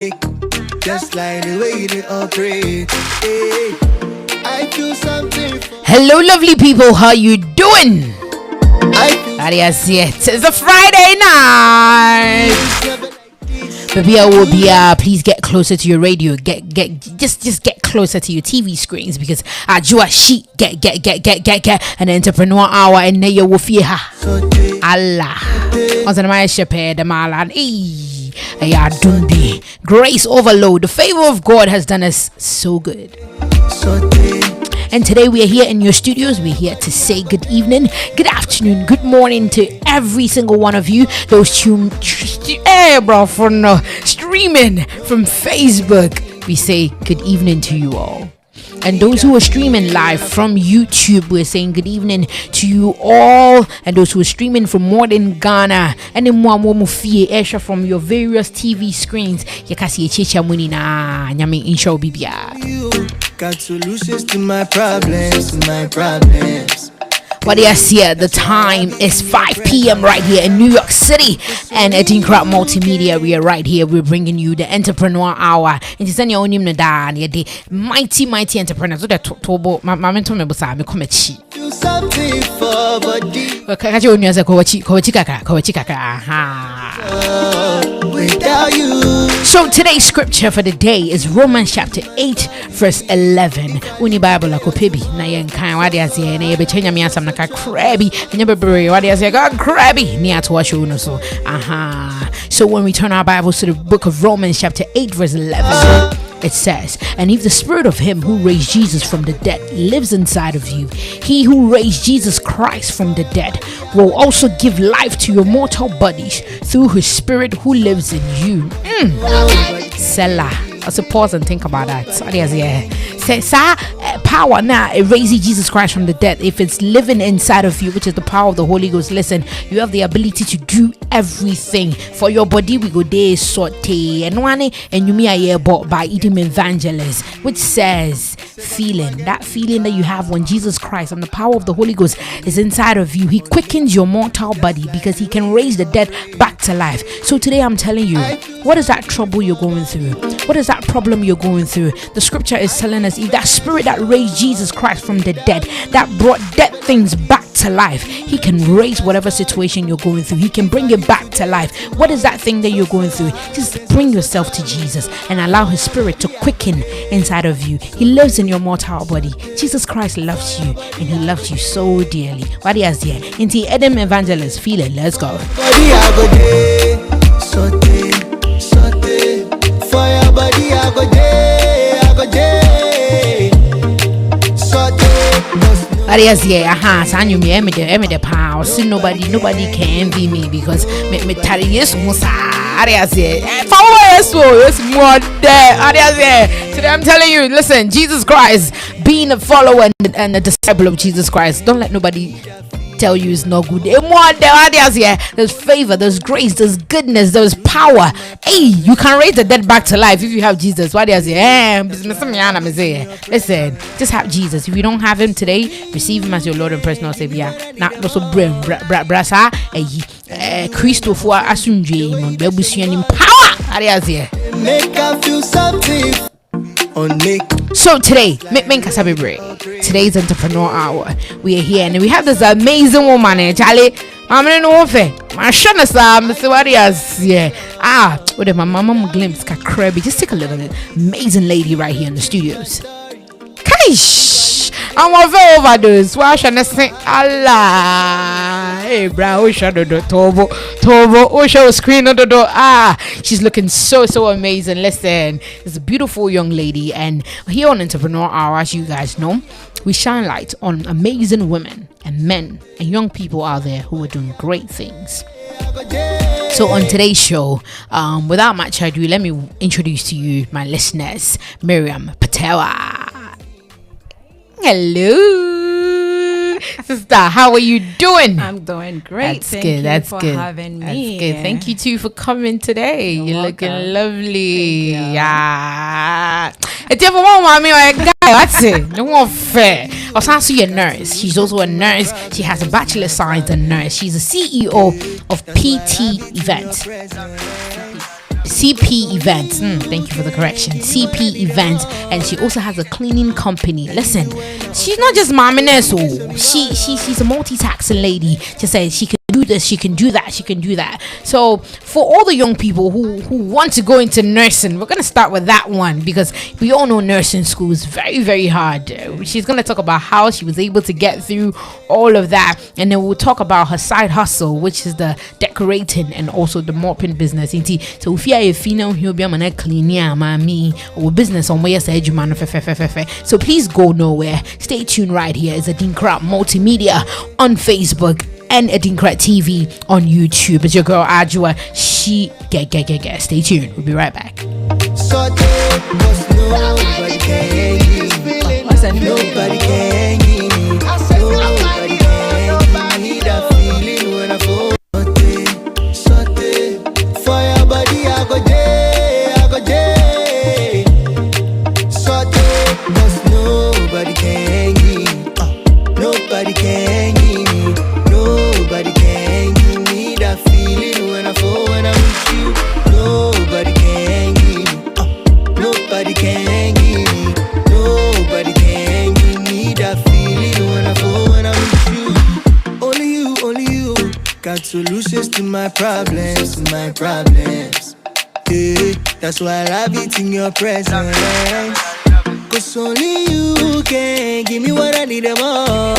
Just like the way they operate. Hey, I feel something. Hello, lovely people. How you doing? Yes, it's a Friday night. Baby, please get closer to your radio. Just get closer to your TV screens because you are she get an entrepreneur hour and now you will fear Allah. On my shepherd, the malan. Grace overload. The favor of God has done us so good. And today we are here in your studios. We're here to say good evening, good afternoon, good morning to every single one of you. Those streaming from Facebook, we say good evening to you all. And those who are streaming live from YouTube, we're saying good evening to you all. And those who are streaming from more than Ghana and in Esha from your various TV screens, Got solutions to my problems. But yes, the time is 5 p.m. right here in New York City. And ADINKRA Multimedia, we are right here. We're bringing you the Enterprenuel Hour. And it's your own name, the mighty entrepreneurs. So that Tobo, my mentor, me come Do something for body. Without you. So today's scripture for the day is Romans chapter 8 verse 11. Uni Bible like opebi na yen kan wade ase na ye betwenya me asam na ka krabi nya bebre wade ase ga krabi ni atwa show no so. So when we turn our Bibles to the book of Romans chapter 8 verse 11, it says, and if the spirit of him who raised Jesus from the dead lives inside of you, he who raised Jesus Christ from the dead will also give life to your mortal bodies through his spirit who lives in you. Selah. Also pause and think about that. Power now, raising Jesus Christ from the dead. If it's living inside of you, which is the power of the Holy Ghost, listen, you have the ability to do everything for your body. We go there saute and one and you may bought by eating evangelist, which says that feeling that you have when Jesus Christ and the power of the Holy Ghost is inside of you. He quickens your mortal body because he can raise the dead back to life. So today I'm telling you, what is that trouble you're going through? What is that problem you're going through? The scripture is telling us if that spirit that raised Jesus Christ from the dead, that brought dead things back to life, he can raise whatever situation you're going through. He can bring it back to life. What is that thing that you're going through? Just bring yourself to Jesus and allow his spirit to quicken inside of you. He lives in your mortal body. Jesus Christ loves you and he loves you so dearly. What he has here in the Adam Evangelist, feel it. Let's go. Fire body, I go day. But yes, San you me the power. See nobody can envy me because me tell yes followers it's more there. Today I'm telling you, listen, Jesus Christ, being a follower and a disciple of Jesus Christ, don't let nobody tell you it's not good. There's favor, there's grace, there's goodness, there's power. Hey, you can raise the dead back to life if you have Jesus. Listen, just have Jesus. If you don't have him today, receive him as your Lord and personal Savior. Now, also bring brasa Christopher Asunje power. Make her feel something. So today, today's Enterprenuel Hour. We are here and we have this amazing woman, Charlie. I'm in warfare. My son is with my mama glimpse, crabby. Just take a look at it. Amazing lady right here in the studios. Kaish, I'm over those. Why should I say Allah? Hey, bro, Tobo, Osha screen on the door. She's looking so amazing. Listen, it's a beautiful young lady, and here on Enterprenuel Hour, as you guys know, we shine light on amazing women and men and young people out there who are doing great things. So on today's show, without much ado, let me introduce to you my listeners, Marian, Pataweh. Hello, sister. How are you doing? I'm doing great. That's good. That's good. Having me. That's good. Thank you too for coming today. You're looking lovely. Thank you. Yeah. If you ever want mommy or a guy, that's it. No more fair. Also, a nurse. She's also a nurse. She has a bachelor of science in nurse. She's a CEO of PT Events. CP Events. Thank you for the correction. CP Events, and she also has a cleaning company. Listen, she's not just Mamines. She's a multitasking lady. She says she can do this, she can do that, she can do that. So for all the young people who want to go into nursing, we're going to start with that one, because we all know nursing school is very, very hard. She's going to talk about how she was able to get through all of that, and then we'll talk about her side hustle, which is the decorating and also the mopping business. So if you're a female, you'll be a cleaner, mommy, or business on where say you. So please go nowhere. Stay tuned right here. It's ADINKRA Multimedia on Facebook and ADINKRA TV on YouTube. It's your girl Ajua. She get. Stay tuned. We'll be right back. Nobody can give me. Nobody can give me. Nobody can give me that feeling when I fall. Sote, for your body I go day. Sote, 'cause nobody can give me. Nobody can give me. Nobody can give me that feeling when I fall when I'm with you. Nobody can give me. Nobody can give me. Nobody can give me that feeling when I fall when I'm with you. Only you got solutions to my problems, Yeah, that's why I love it in your presence. 'Cause only you can give me what I need and more.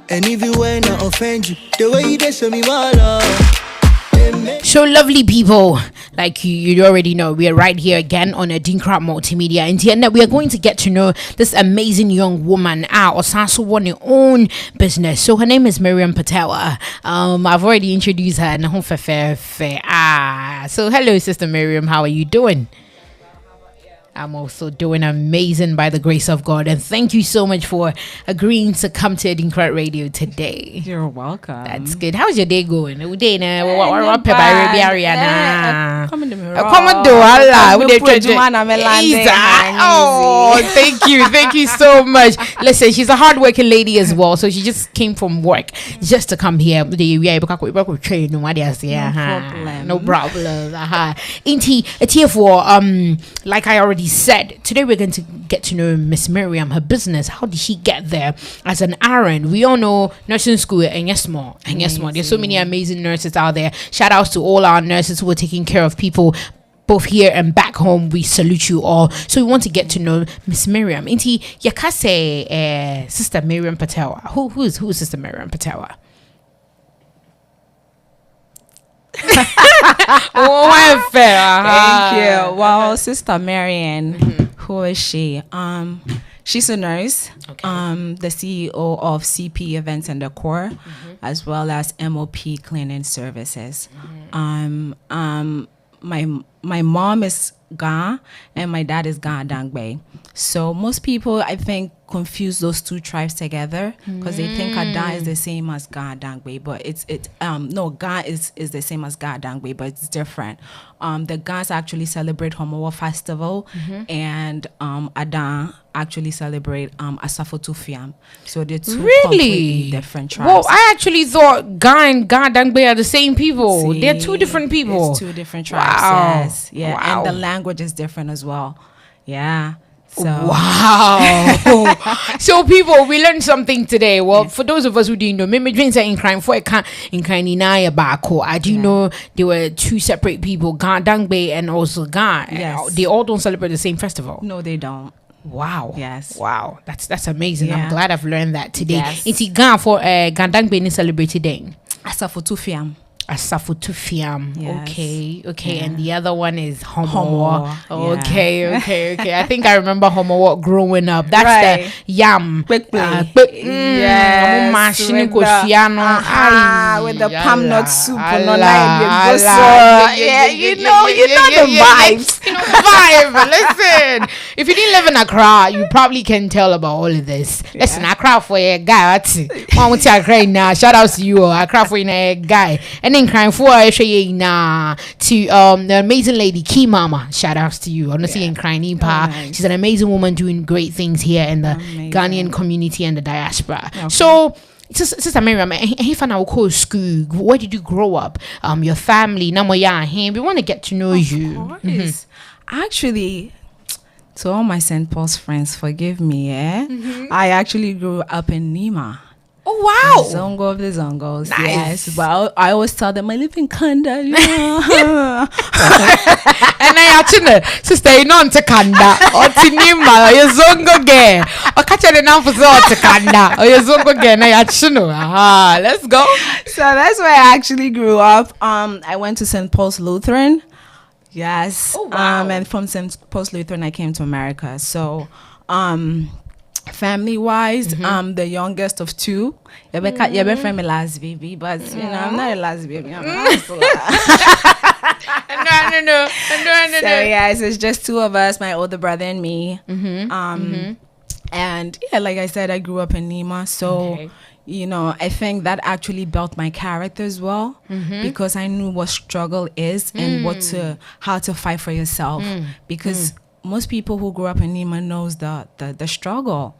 And even when I offend you, the way you just show me more love. So lovely people, like you already know, we are right here again on ADINKRA Multimedia, and here we are going to get to know this amazing young woman. Also won her own business. So her name is Marian Pataweh. I've already introduced her. So hello, Sister Mariam, how are you doing? I'm also doing amazing by the grace of God, and thank you so much for agreeing to come to ADINKRA Radio today. You're welcome. That's good. How's your day going? What Thank you so much. Listen, she's a hardworking lady as well, so she just came from work just to come here. No problem. It's here for like I already said, today we're going to get to know Miss Mariam, her business. How did she get there as an RN? We all know nursing school and yes more. There's so many amazing nurses out there. Shout outs to all our nurses who are taking care of people both here and back home. We salute you all. So we want to get to know Miss Mariam. Inti yakase Sister Marian Pataweh. Who is Sister Marian Pataweh? Thank you. Well, Sister Marian, who is she? She's a nurse, the CEO of CP Events and Decor, as well as MOP Cleaning Services. My mom is Ga and my dad is Ga Dangbe. So most people, I think, confuse those two tribes together because they think Ada is the same as Ga Dangbe, but no, Ga is the same as Ga Dangbe, but it's different. The Gas actually celebrate Homowa Festival, and Ada actually celebrate Asafotufiam. So they're two completely different tribes. Well, I actually thought Ga and Ga Dangbe are the same people. They're two different people. It's two different tribes. Wow. Yes. Yeah. Wow. And the language is different as well. Yeah. So. Wow. So people, we learned something today. Well, for those of us who didn't know, maybe drinks are in crime for a can in Kainina Bako. I do know there were two separate people, Ga Dangbe and also Ga. Yes. They all don't celebrate the same festival. No, they don't. Wow. Yes. Wow. That's amazing. Yeah. I'm glad I've learned that today. Yes. It's Ga for Ga Dangbe ni celebrated then. Asafotufiam. Asafotufiam. Yes. Okay. Yeah. And the other one is Homo. Yeah. Okay. I think I remember Homo growing up. That's right. the yam. Yes. With the palm nut soup and all that. Yeah, you know the vibes. Listen, if you didn't live in Accra, you probably can tell about all of this. Listen, Accra for a guy. Shout out to you, Accra for a guy. And then crying for to the amazing lady Key Mama. Shout outs to you. Honestly, in crying She's an amazing woman doing great things here in the Ghanaian community and the diaspora. Okay. So Sister Marian, he found out school. Where did you grow up? Your family. We want to get to know you. Actually, to all my St. Paul's friends, forgive me, I actually grew up in Nima. Oh wow! Zongo of the Zongos. Nice. Yes. But I always tell them I live in Kanda. And I actually, sister, you know, to Kanda or Tinima or your Zongo gay or catch it enough for to Kanda or your Zongo gay. I actually know. Aha, let's go. So that's where I actually grew up. I went to St. Paul's Lutheran. Yes. Oh, wow. And from St. Paul's Lutheran, I came to America. So, family wise, I'm the youngest of two. You're friend me last baby, but you know I'm not a last baby. I'm no. So yes, it's just two of us, my older brother and me. And yeah, like I said, I grew up in Nima, so you know, I think that actually built my character as well, because I knew what struggle is and how to fight for yourself, because most people who grew up in Nima knows the struggle.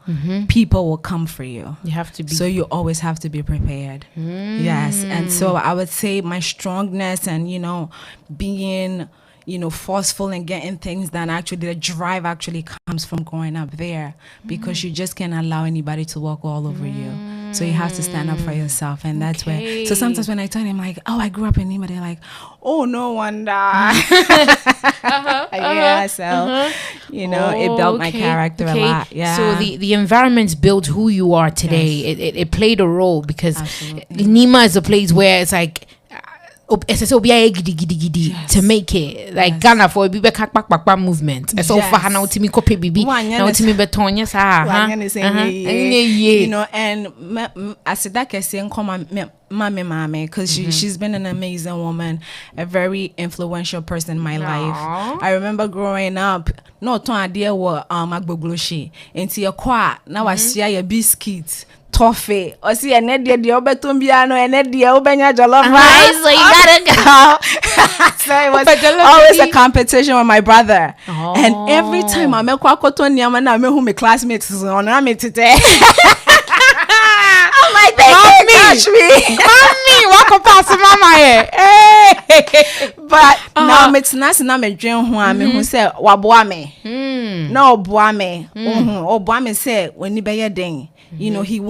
People will come for you. You have to be. So you always have to be prepared. Yes. And so I would say my strongness and, you know, being, you know, forceful and getting things done, actually the drive actually comes from growing up there, because you just can't allow anybody to walk all over you. So you have to stand up for yourself, and that's where. So sometimes when I tell them like, "Oh, I grew up in Nima," they're like, "Oh, no wonder." Yeah, so you know, it built my character a lot. Yeah. So the environment built who you are today. Yes. It played a role, because Absolutely. Nima is a place where it's like. To make it like Ghana for be back movement. So for Hana to me copy bibi now to me beton yes you know, and I said that I say come mame because she's been an amazing woman, a very influential person in my life. I remember growing up, no ton idea what agbogloshi into your kwa now I see your biscuits. Toffee or see an idea the obetumbiano and idea obenya jollof rice, so you gotta go. So it was always a competition with my brother, and every time I make kwakoton yamana I who my classmates on I'm today. I'm like, they can't catch me. Mommy, walk past mama here. But now it's not me dream who say wabuame. No buame. Buame say when you be ding. You know, she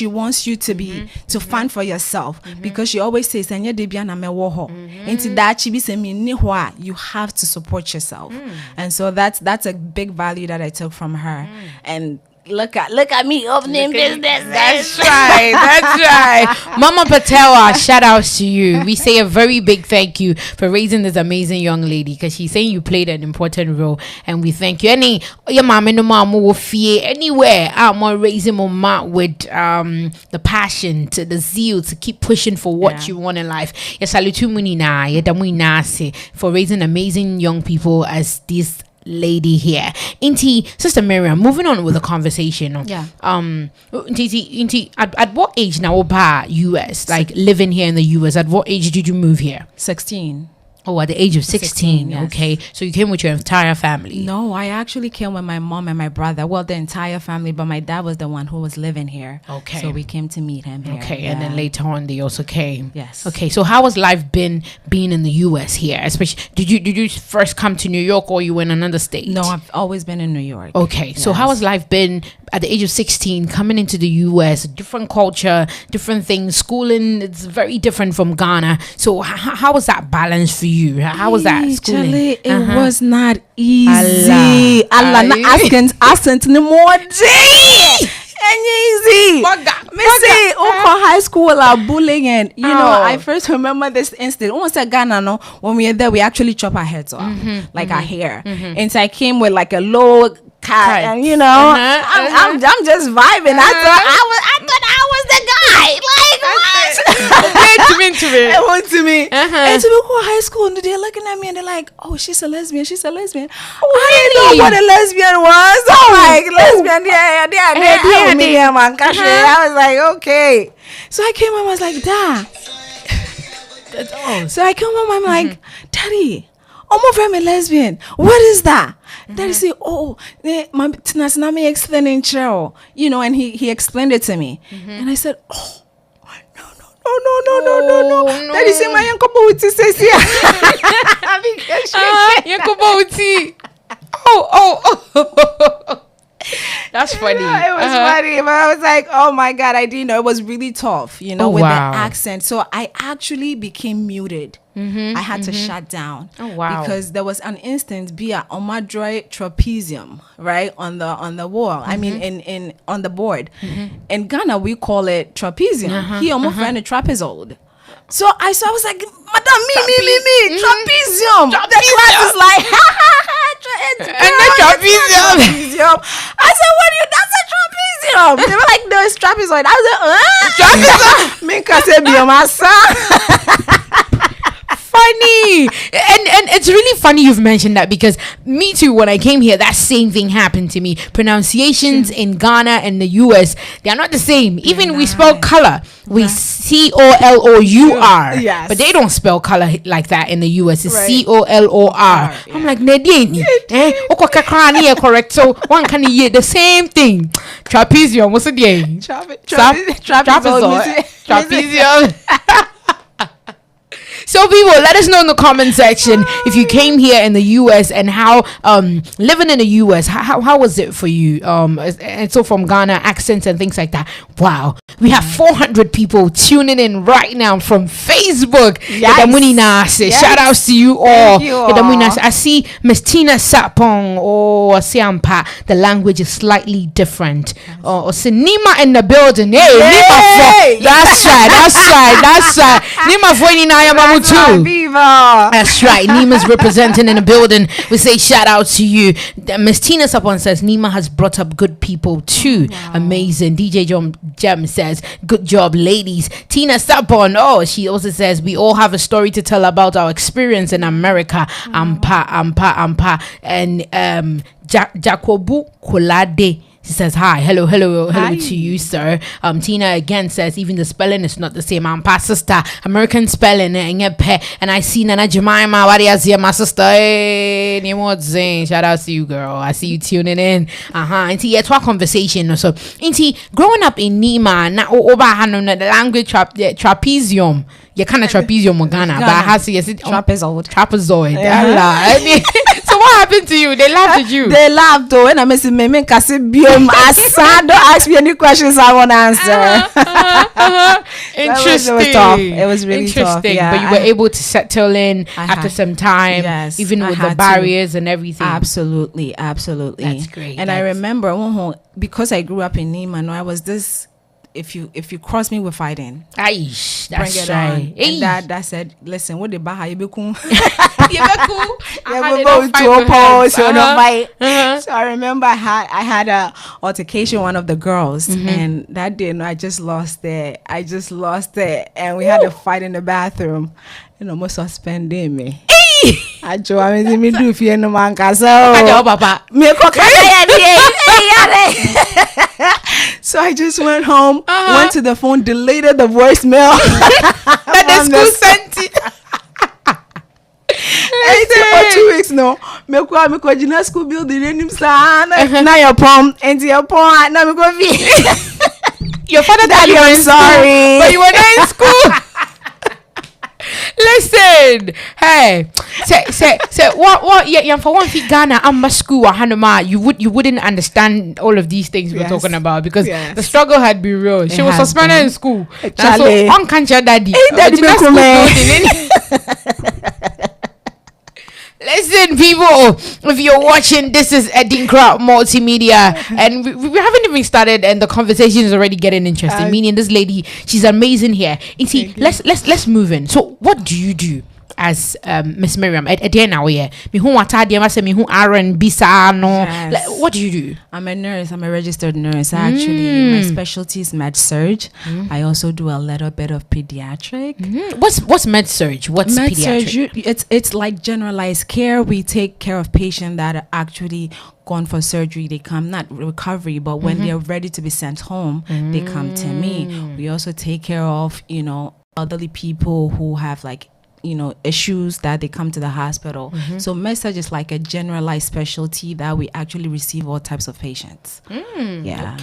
wants you to be to fund for yourself, because she always says, "Anya debiana me woho." Into that she be saying, you have to support yourself, and so that's a big value that I took from her. And look at me opening business. That's right. Mama Pataweh, shout outs to you. We say a very big thank you for raising this amazing young lady, because she's saying you played an important role, and we thank you. Any your mama no mama will fear anywhere. I'm raising mama with the passion, to the zeal to keep pushing for what you want in life. Yes, salutu munina, yedamuna se for raising amazing young people as this lady here. Inti, Sister Marian, moving on with the conversation. Inti, at what age now US, like living here in the US, at what age did you move here? 16. Oh, at the age of 16, yes. Okay. So you came with your entire family? No, I actually came with my mom and my brother. Well, the entire family, but my dad was the one who was living here. Okay. So we came to meet him here. Okay, and then later on they also came. Yes. Okay, so how has life been being in the US here? Especially, did you first come to New York, or you were in another state? No, I've always been in New York. Okay, so how has life been at the age of 16, coming into the US, different culture, different things, schooling, it's very different from Ghana. So how was that balance for you? How was that schooling? Charlie, it was not easy. Allah, not asking no more day. And easy. Missy, high school bullying, and you know, I first remember this incident. Almost at Ghana, no, when we were there, we actually chop our heads off, like our hair. And so I came with like a low cut, and you know, I'm just vibing. I thought I was the guy. Like what? It went to me. And to me, go high school, and they're looking at me and they're like, "Oh, she's a lesbian. She's a lesbian." I didn't know what a lesbian was. I'm like, lesbian, yeah. I was like, okay. So I came home, I was like, Dad. So I came home, I'm like, Daddy, I'm a very lesbian. What is that? Daddy said, "Oh, my explaining, you know," and he explained it to me. And I said, "Oh, No. That is in my Yankobouti says here. Yankobouti. Oh. That's funny. It was funny, but I was like, oh my God, I didn't know. It was really tough, with the accent. So I actually became muted. I had to shut down. Oh wow! Because there was an instance via Omadroy trapezium, right, on the wall. I mean, in on the board. In Ghana, we call it trapezium. Here, my friend, a trapezoid. So I was like, Madam, me, trapezium. The class is like, and the trapezium. I said, that's a trapezium. They were like, no, it's trapezoid. I was like, trapezium. Me can say, be my son. Funny. And it's really funny you've mentioned that, because me too, when I came here, that same thing happened to me. Pronunciations in Ghana and the US, they are not the same. Even we spell color, we COLOUR, yes, but they don't spell color like that in the US. It's COLOR. I'm like, correct. So one can hear the same thing. Trapezium, what's it? Trapezium. So people, let us know in the comment section if you came here in the US and how living in the US, how was it for you? And so from Ghana, accents and things like that. Wow, we have 400 people tuning in right now from Facebook. Yes. Shout outs to you all. I see Miss Tina Sapong or Siampa. The language is slightly different. Or Nima in the building. Hey, Nima. That's right. Nima for too. That's right. Nima's representing in the building. We say shout out to you. Miss Tina Sapon says Nima has brought up good people too. Wow. Amazing. DJ Jem says good job, ladies. Tina Sapon, she also says we all have a story to tell about our experience in America. Ampa. And Jacobu Kolade, she says hi, hello to you, sir. Tina again says even the spelling is not the same. I'm pa sister, American spelling, and I see Nana Jemima. What is my sister? Hey, shout out to you, girl. I see you tuning in. And see, it's our conversation. So, growing up in Nima, na over the language trapezium. You kind of trapezium in Ghana, but I have to trapezoid. So what happened to you? They laughed at you. They laughed though, and I miss me. Don't ask me any questions I want to answer. Interesting. It was tough. It was really interesting. Tough, but you were able to settle in after some time, even with the barriers and everything. Absolutely. That's great. And I remember because I grew up in Nima, I was this. If you cross me, we're fighting. Aish, that's bring it right. On. And that said, listen, what the baha you be cool? So I remember I had a altercation with one of the girls, and that day I just lost it. And we had a fight in the bathroom, and almost suspended me. I me do fear no man So I just went home, went to the phone, deleted the voicemail that the school sent it. For 2 weeks no. Me go jina school building in now your pom and your pom now me go your father Daddy, I'm sorry, but you were not in school. Listen, hey, say what? Yeah, for one thing, Ghana, I'm a school, you wouldn't understand all of these things we're talking about because the struggle had been real. She was suspended in school. So on can't your daddy? Listen, people, if you're watching, this is ADINKRA Multimedia, and we haven't even started, and the conversation is already getting interesting. Meaning, this lady, she's amazing here. And see, let's move in. So, what do you do as Miss Mariam? What do you do? I'm a nurse. I'm a registered nurse. Actually, my specialty is med surg. I also do a little bit of pediatric. What's med surg? What's med pediatric? Surg, it's like generalized care. We take care of patients that are actually gone for surgery. They come, not recovery, but when they're ready to be sent home, they come to me. We also take care of elderly people who have like issues that they come to the hospital. So med-surg is like a generalized specialty that we actually receive all types of patients. Yeah.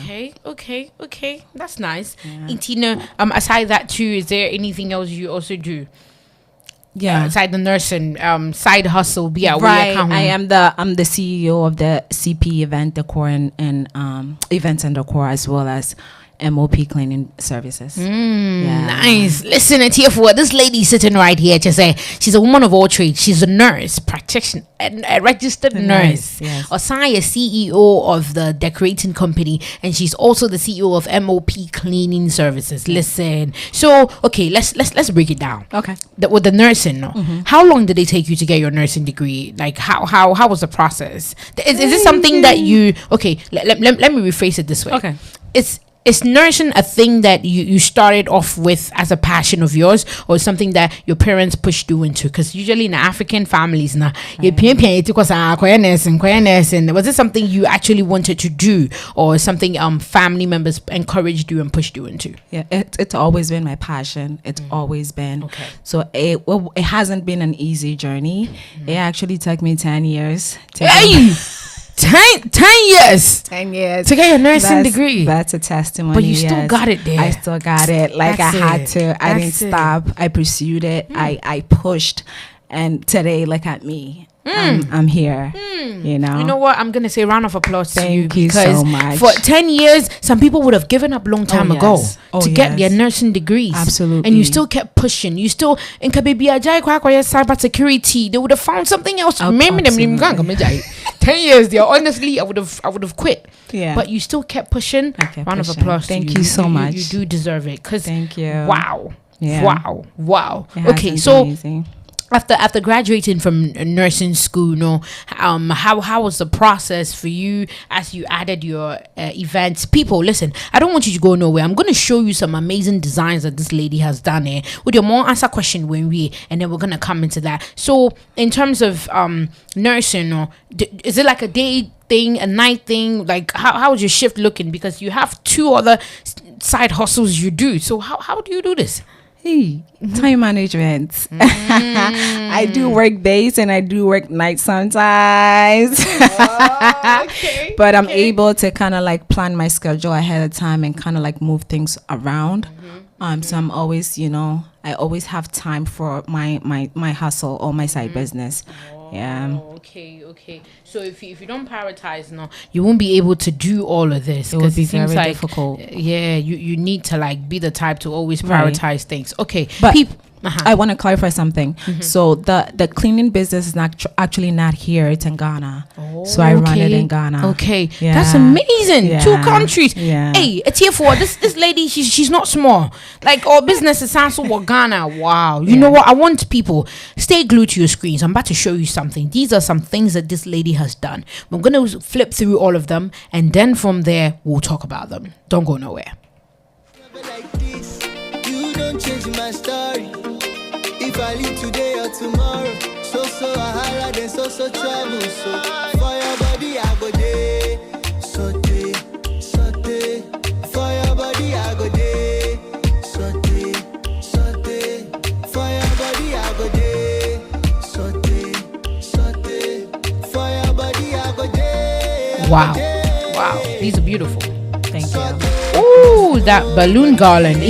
Okay. That's nice. Tina, aside that too, is there anything else you also do? Yeah. Aside the nursing, side hustle. Right. I'm the CEO of the CP event decor and events and decor, as well as MOP cleaning services. Nice. Listen, at here for this lady sitting right here to say she's a woman of all trades. She's a nurse practitioner, a registered nurse. Yes. Osai, a CEO of the decorating company, and she's also the CEO of MOP cleaning services. Listen, so okay, let's break it down. Okay. With the nursing, no. How long did it take you to get your nursing degree? Like how was the process? Is this something that you? Okay, let me rephrase it this way. Okay. Is nursing a thing that you started off with as a passion of yours, or something that your parents pushed you into? Because usually in African families, was it something you actually wanted to do, or something family members encouraged you and pushed you into? Yeah, it's always been my passion. It's always been. Okay. So it hasn't been an easy journey. It actually took me 10 years. 10 years 10 years to get your nursing degree. That's a testimony. But you still got it there. I still got it. Like I had to. I didn't stop. I pursued it. I pushed, and today, look at me. I'm here. You know what? I'm gonna say round of applause to you, Thank you because so much. for 10 years, some people would have given up long time ago to get their nursing degrees. Absolutely. And you still kept pushing. You still in cyber security. They would have found something else. 10 years there. Honestly, I would have quit. Yeah. But you still kept pushing. Round of pushing. applause. Thank to you so much. You do deserve it. Thank you. Wow. Yeah. Wow. It Okay, has so been amazing. after graduating from nursing school, how was the process for you as you added your events? People, listen, I don't want you to go nowhere. I'm going to show you some amazing designs that this lady has done here. With your more answer question and then we're going to come into that. So in terms of nursing, is it like a day thing, a night thing? Like how is your shift looking? Because you have 2 other side hustles you do. So how do you do this? Time management. I do work days and I do work nights sometimes. But I'm able to kind of like plan my schedule ahead of time and kind of like move things around. So I'm always, I always have time for my hustle or my side business. Yeah. Okay. So if you don't prioritize, you won't be able to do all of this. It would be very difficult. Yeah, you need to like be the type to always prioritize things. Okay, but I want to clarify something. So the cleaning business is actually not here. It's in Ghana. So I run it in Ghana. Okay, yeah. That's amazing. Yeah. 2 countries. Yeah. Hey, it's here for this lady. She's not small. Like our business is also for Ghana. Wow. You know what? I want people stay glued to your screens. I'm about to show you something. These are some things that this lady has done. We're gonna flip through all of them, and then from there we'll talk about them. Don't go nowhere. You don't change my story. If I leave today or tomorrow, so I holla, then so trouble. So for your body I go day, saute. For your body I go day, saute. For your body I go day, saute. For your body I go day. Wow. These are beautiful. Thank you. Ooh, that balloon garland.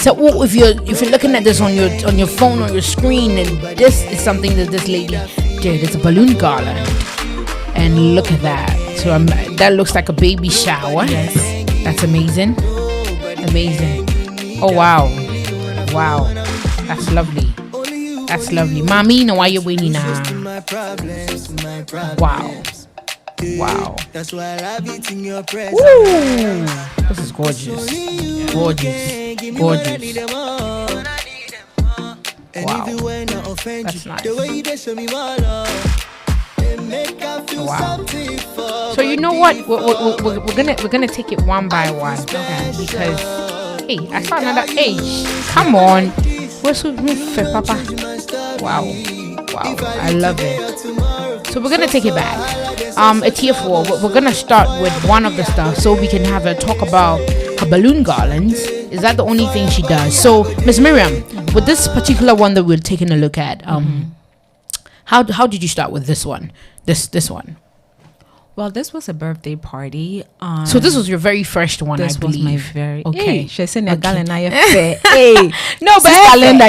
So if you're looking at this on your phone or your screen, and this is something that this lady did. It's a balloon garland, and look at that. So that looks like a baby shower. Yes. That's amazing. Oh wow, that's lovely. Mommy, no, why you winning now? Wow. That's why I love it in your presence. Ooh, this is gorgeous. Wow. That's nice. Wow. So you know what? We're gonna take it one by one. Okay. Because I saw another come on. What's with me, Papa? Wow. I love it. So we're gonna take it back. At tier 4, we're gonna start with one of the stuff so we can have a talk about her balloon garlands, Is that the only thing she does? So, Miss Miriam, with this particular one that we're taking a look at, how did you start with this one? This one. Well, this was a birthday party. So this was your very first one, this I believe. was my very okay. She said, "Hey, no, but calendar,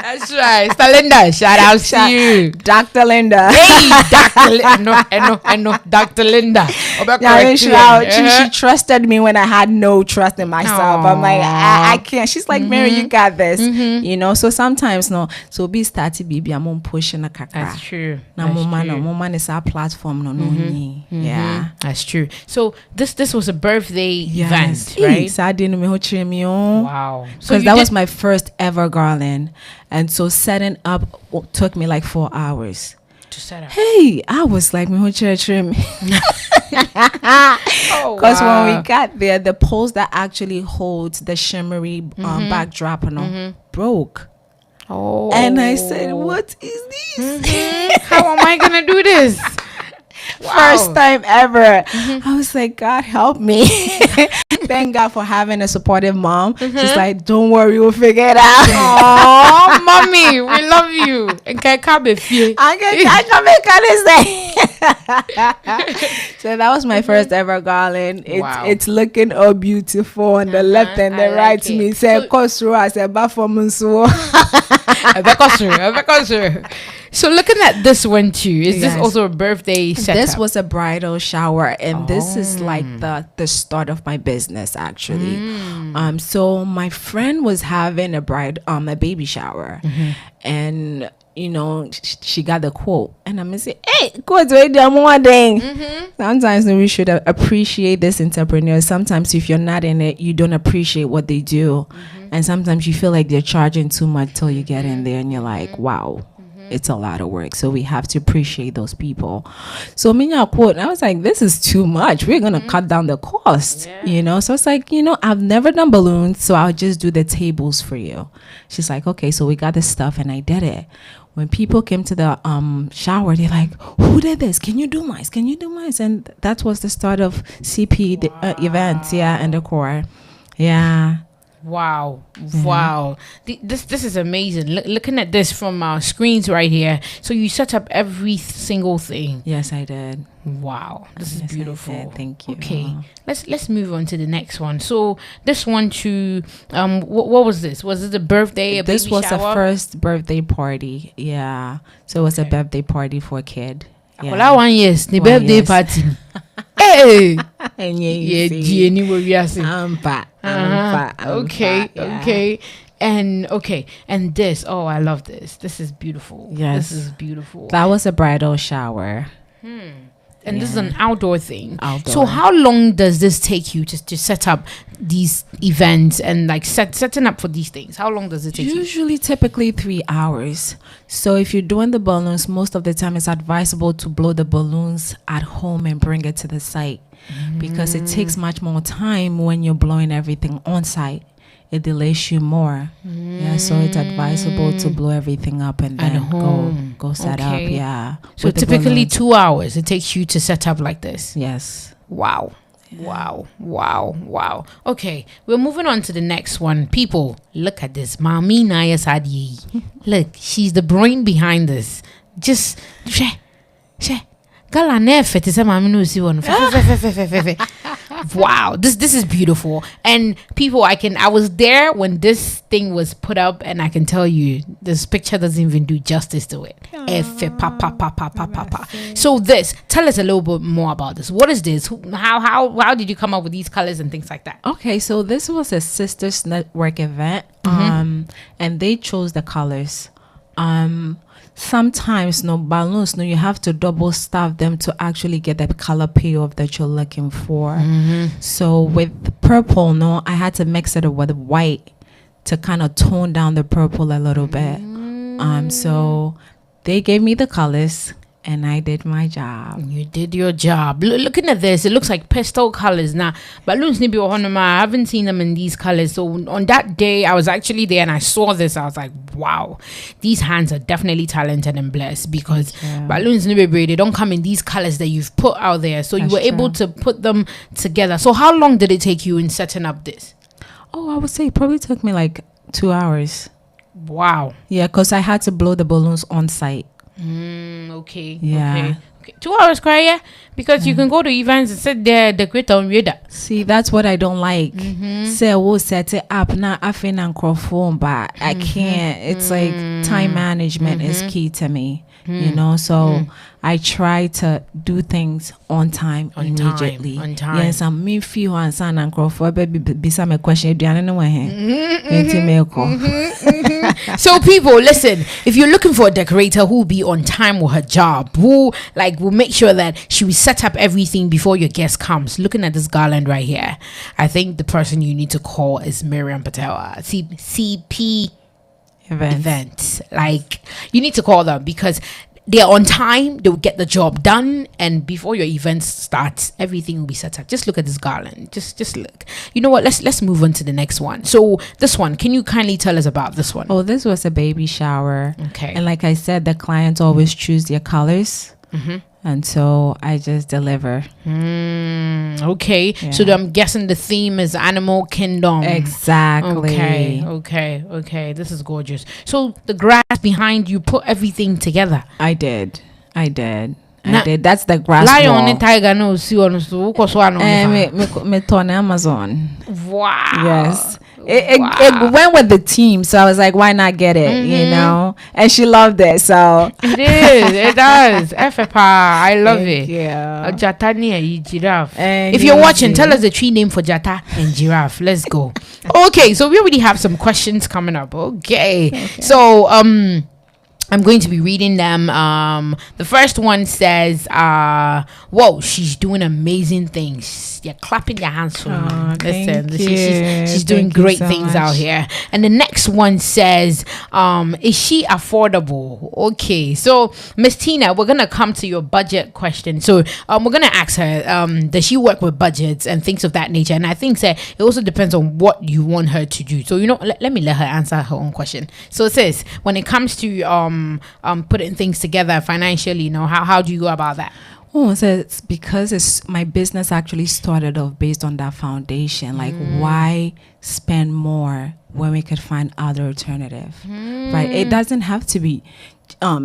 that's right. Sister Linda, shout out to you. Dr. Linda. Hey, Dr. Linda. I know. Dr. Linda. She trusted me when I had no trust in myself. I'm like, I can't. She's like, Mary, you got this. You know, so sometimes, no. So be started, baby, I'm on pushing a kaka. That's true. Now, Mama is our platform. Yeah. That's true. So this was a birthday event, right? Wow. So because that was my first ever garland. And so setting up took me like 4 hours to set up. Hey, I was like, because when we got there, the poles that actually holds the shimmery backdrop broke. Oh, and I said, what is this? How am I gonna do this? Wow. First time ever. I was like, God help me. Thank God for having a supportive mom. She's like, don't worry, we'll figure it out. Oh, mommy, we love you. And can come with you. So that was my first ever garland. It's looking all beautiful on the left and the right. To me, say, I said, so looking at this one too, is this also a birthday setup? This was a bridal shower, and this is like the start of my business actually. So my friend was having a baby shower, and you know, she got the quote, and I'm gonna say, hey, quote more thing. Sometimes we should appreciate this entrepreneur. Sometimes if you're not in it, you don't appreciate what they do, and sometimes you feel like they're charging too much till you get in there and you're like, wow. It's a lot of work, so we have to appreciate those people. So Minya quote, and I was like, this is too much. We're gonna cut down the cost, you know. So it's like, you know, I've never done balloons, so I'll just do the tables for you. She's like, okay, so we got this stuff, and I did it. When people came to the shower, they're like, who did this? Can you do mine? Can you do mine? And that was the start of CP events, and the core, Wow. This is amazing. Looking at this from our screens right here. So you set up every single thing. Yes, I did. Wow, this is beautiful. Thank you. Okay, let's move on to the next one. So this one too, what was this? Was it a birthday? This was shower? a first birthday party. Yeah, so it was a birthday party for a kid. Yeah. Well, 1 year, the birthday party. Hey, okay. And this, I love this. This is beautiful. Yes, this is beautiful. That was a bridal shower. And this is an outdoor thing. So how long does this take you to set up these events and like setting up for these things? How long does it take you? Typically 3 hours. So if you're doing the balloons, most of the time it's advisable to blow the balloons at home and bring it to the site, because it takes much more time when you're blowing everything on site. It delays you more. So it's advisable to blow everything up and then go set up. So typically 2 hours it takes you to set up like this. Yes. Wow. Okay, we're moving on to the next one. People, look at this. Mami Naya Sadi. Look, she's the brain behind this. Just wow, this is beautiful. And people, I was there when this thing was put up, and I can tell you this picture doesn't even do justice to it. So tell us a little bit more about this. What is this? How did you come up with these colors and things like that? Okay, so this was a Sisters Network event, and they chose the colors. Sometimes balloons, you have to double staff them to actually get the color payoff that you're looking for. So with purple, I had to mix it with white to kind of tone down the purple a little bit. So they gave me the colors, and I did my job. You did your job. Looking at this, it looks like pastel colors. Now, balloons nibi ohonoma. I haven't seen them in these colors. So on that day, I was actually there and I saw this. I was like, wow, these hands are definitely talented and blessed, because balloons nibi, they don't come in these colors that you've put out there. So you were able to put them together. So how long did it take you in setting up this? Oh, I would say it probably took me like Wow. 2 hours. Yeah, because I had to blow the balloons on site. Okay. Yeah. Okay. 2 hours, cry, yeah? Because you can go to events and sit there, decorate on radar. See, that's what I don't like. Say, we'll set it up now. I feel microphone, but I can't. It's like time management is key to me, you know. So I try to do things on time immediately. On time. Yes, I'm me few and son and microphone. Baby, be some question. Do you know So people, listen, if you're looking for a decorator who will be on time with her job, who will make sure that she will set up everything before your guest comes, looking at this garland right here, I think the person you need to call is Marian Pataweh, CP events. Like, you need to call them because they're on time, they'll get the job done, and before your event starts, everything will be set up. Just look at this garland. Just look. You know what? Let's move on to the next one. So this one, can you kindly tell us about this one? Oh, this was a baby shower. Okay. And like I said, the clients always choose their colors. And so I just deliver. Okay. Yeah. So I'm guessing the theme is animal kingdom. Exactly. Okay. This is gorgeous. So the grass behind you, put everything together. I did. That's the grass lion wall. and tiger no see on so me turn Amazon. Wow. Yes. It went with the team, so I was like, why not get it, you know? And she loved it, so. It does. I love it. Yeah. Jata and giraffe. If you're watching, tell us the tree name for Jata and giraffe. Let's go. Okay, so we already have some questions coming up. Okay. So, I'm going to be reading them. The first one says, whoa, she's doing amazing things. You're clapping your hands for me. Listen, she's doing great things out here. And the next one says, is she affordable? Okay, so Miss Tina, we're gonna come to your budget question. So we're gonna ask her, does she work with budgets and things of that nature? And I think that it also depends on what you want her to do. So let me let her answer her own question. So it says, when it comes to putting things together financially, how do you go about that? Oh, so it's because my business actually started off based on that foundation. Like, why spend more when we could find other alternative, right? It doesn't have to be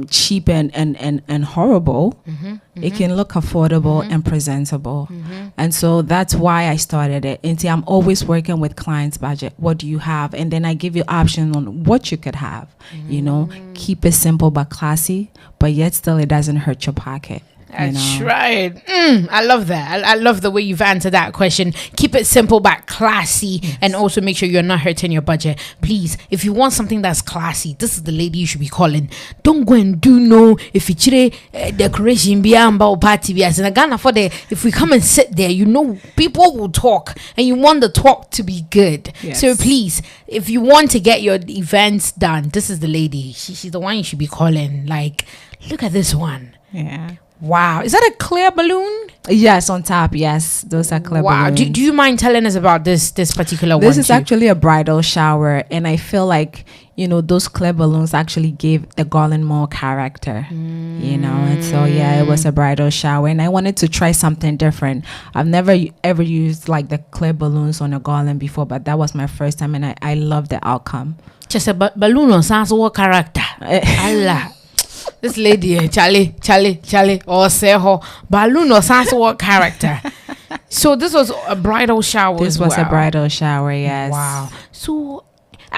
cheap and horrible. It can look affordable and presentable. And so that's why I started it. And see, I'm always working with clients' budget. What do you have? And then I give you options on what you could have. You know, keep it simple but classy, but yet still it doesn't hurt your pocket. That's right. I love that. I love the way you've answered that question. Keep it simple but classy, and also make sure you're not hurting your budget. Please, if you want something that's classy, this is the lady you should be calling. Don't go and do if it's decoration or party. If we come and sit there, people will talk, and you want the talk to be good. Yes. So please, if you want to get your events done, this is the lady. She's the one you should be calling. Like, look at this one. Yeah. Wow. Is that a clear balloon? Yes, on top. Yes, those are clear balloons. Do you mind telling us about this particular one? This is actually a bridal shower, and I feel like, those clear balloons actually gave the garland more character, and so, it was a bridal shower, and I wanted to try something different. I've never ever used like the clear balloons on a garland before, but that was my first time, and I love the outcome. Just a balloon on sounds what character. Allah. This lady, Charlie, or Seho, balloon or sans what character. So this was a bridal shower. This was a bridal shower, yes. Wow. So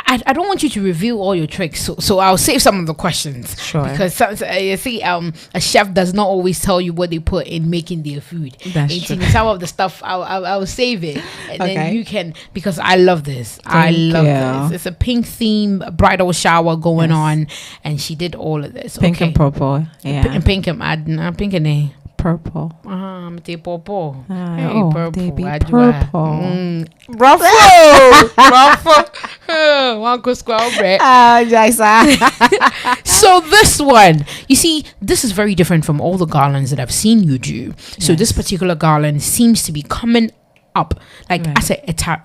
I don't want you to reveal all your tricks, so I'll save some of the questions. Sure. Because you see, a chef does not always tell you what they put in making their food. That's true. Some of the stuff I'll save it, and then you can, because I love this. Thank you. It's a pink theme bridal shower going on, and she did all of this. Pink and purple. Yeah. Pink and pink and purple. They purple. They be purple. Ruffle. So this one, you see, this is very different from all the garlands that I've seen you do. So this particular garland seems to be coming up like as a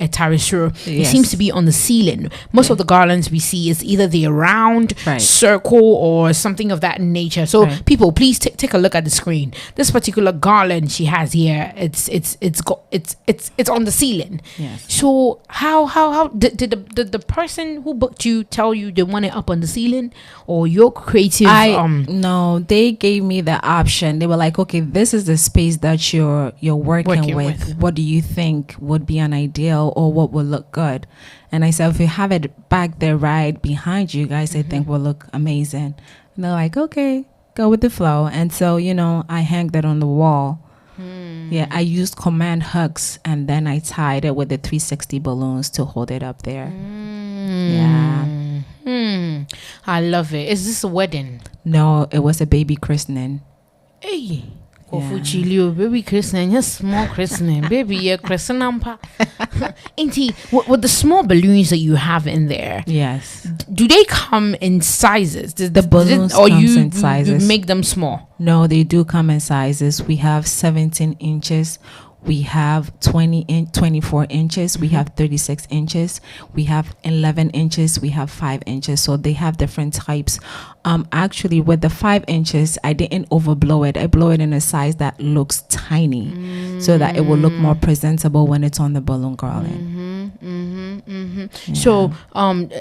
tarisur. It seems to be on the ceiling. Most of the garlands we see is either the round circle or something of that nature. So people, please take a look at the screen. This particular garland she has here, it's on the ceiling. So how did the person who booked you tell you they want it up on the ceiling, or your creative? No, they gave me the option. They were like, okay, this is the space that you're working with. What do you think would be an ideal, or what would look good? And I said, if you have it back there right behind you guys, I think will look amazing. And they're like, okay, go with the flow. And so, I hang that on the wall. Yeah, I used command hooks, and then I tied it with the 360 balloons to hold it up there. I love it. Is this a wedding? No, it was a baby christening. Hey, baby christening, yes, small christening, baby, yeah, christening. Auntie, with the small balloons that you have in there, do they come in sizes? The balloons come in sizes. You make them small? No, they do come in sizes. We have 17 inches. We have 24 inches. We have 36 inches. We have 11 inches. We have 5 inches. So they have different types. Actually, with the 5 inches, I didn't overblow it. I blow it in a size that looks tiny, so that it will look more presentable when it's on the balloon garland. So,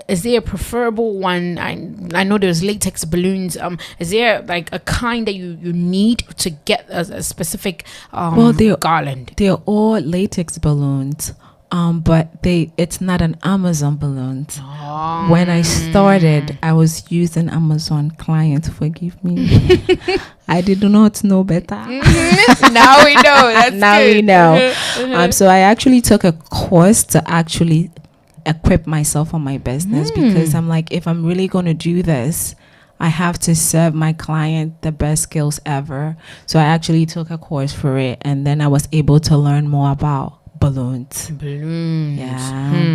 is there a preferable one? I know there's latex balloons. Is there like a kind that you need to get a specific garland? They're all latex balloons. But it's not an Amazon balloon. When I started, I was using Amazon clients. Forgive me. I did not know better. Now we know. Now we know. So I actually took a course to actually equip myself on my business, because I'm like, if I'm really going to do this, I have to serve my client the best skills ever. So I actually took a course for it, and then I was able to learn more about balloons.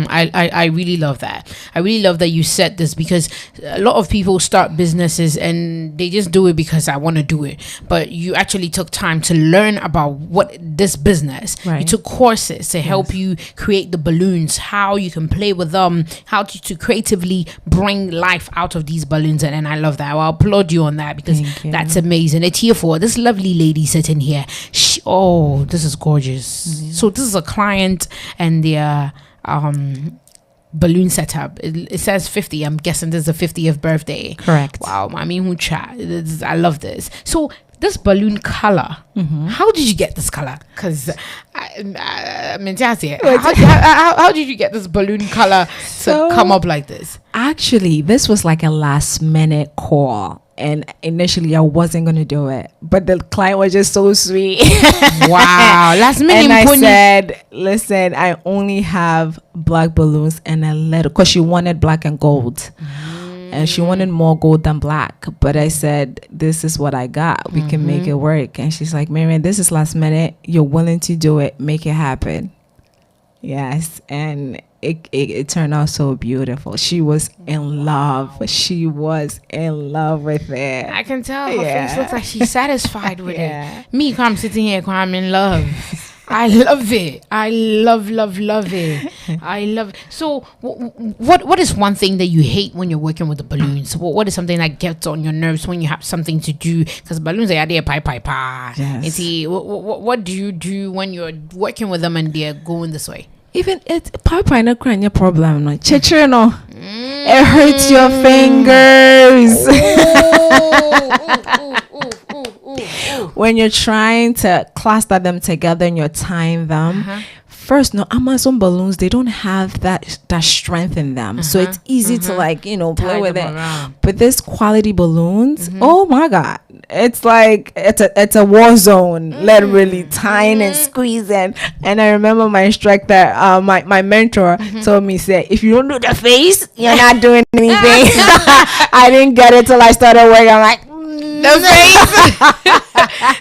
I really love that. I really love that you said this, because a lot of people start businesses and they just do it because I want to do it, but you actually took time to learn about what this business. You took courses to help you create the balloons, how you can play with them, how to creatively bring life out of these balloons, and I love that. I'll applaud you on that, because that's amazing. It's here for this lovely lady sitting here. This is gorgeous. So this is a client and their balloon setup. It says 50. I'm guessing this is the 50th birthday. Correct. Wow, mommy who chat. I love this. So this balloon color, how did you get this color? Because how did you get this balloon color to come up like this? Actually, this was like a last minute call. And initially I wasn't going to do it, but the client was just so sweet. Wow. Last minute. And I said, listen, I only have black balloons and a little, because she wanted black and gold. And she wanted more gold than black. But I said, this is what I got. We can make it work. And she's like, Marian, this is last minute. You're willing to do it. Make it happen. Yes. And it turned out so beautiful. She was in love. She was in love with it. I can tell her face looks like she's satisfied with it. Me, I'm sitting here, I'm in love. I love it. I love it. I love it. So what is one thing that you hate when you're working with the balloons? What is something that gets on your nerves when you have something to do? Because balloons are there, pie. Yes. What do you do when you're working with them and they're going this way? Even it's papa no cranya problem no. Chichiri no. It hurts your fingers. When you're trying to cluster them together and you're tying them. First, no, Amazon balloons, they don't have that strength in them. So it's easy to play with it. But this quality balloons, oh my God. It's like it's a war zone, literally tying and squeezing. And I remember my instructor, my mentor told me, say, if you don't do the face, you're not doing anything. I didn't get it till I started working. I'm like,